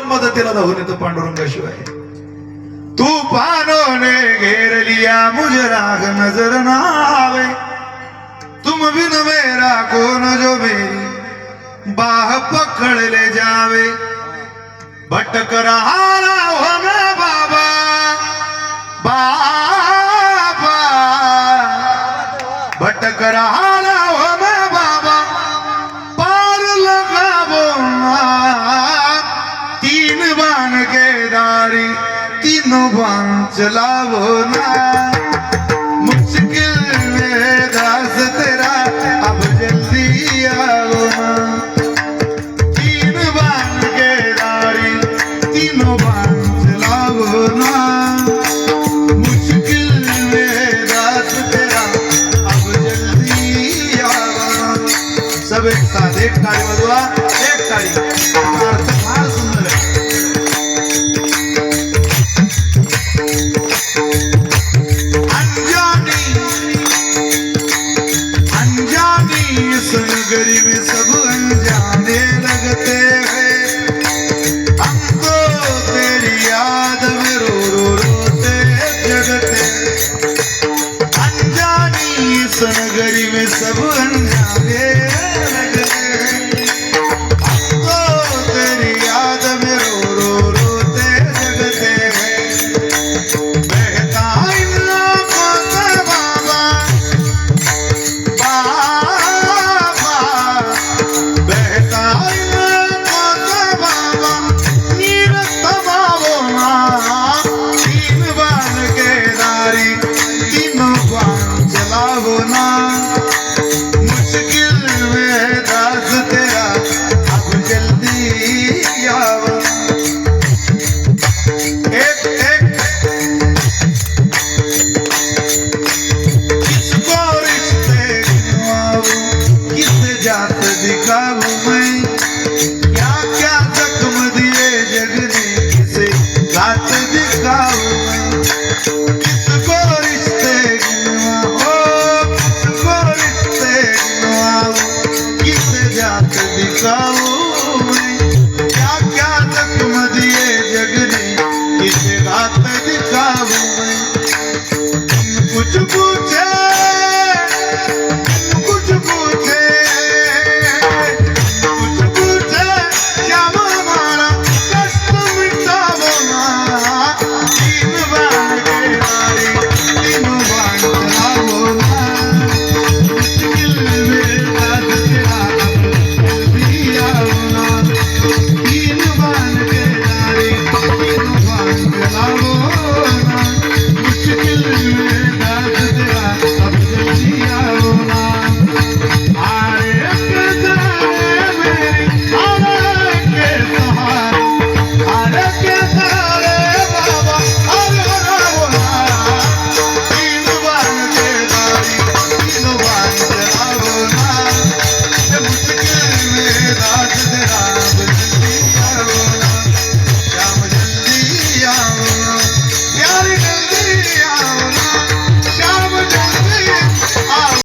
मदतीला धावून येतो पांडुरंगाशिवाय. तूफानों ने घेर लिया मुझे राग नजर न आवे, तुम बिन मेरा कौन जो मेरी बाह पकड़ ले जावे. भटक रहा हूं मैं बाबा बाबा, भटक रहा हूं मैं बाबा, पार लगावो ना. तीन बाण के दारी तीनों बाण चलावो ना.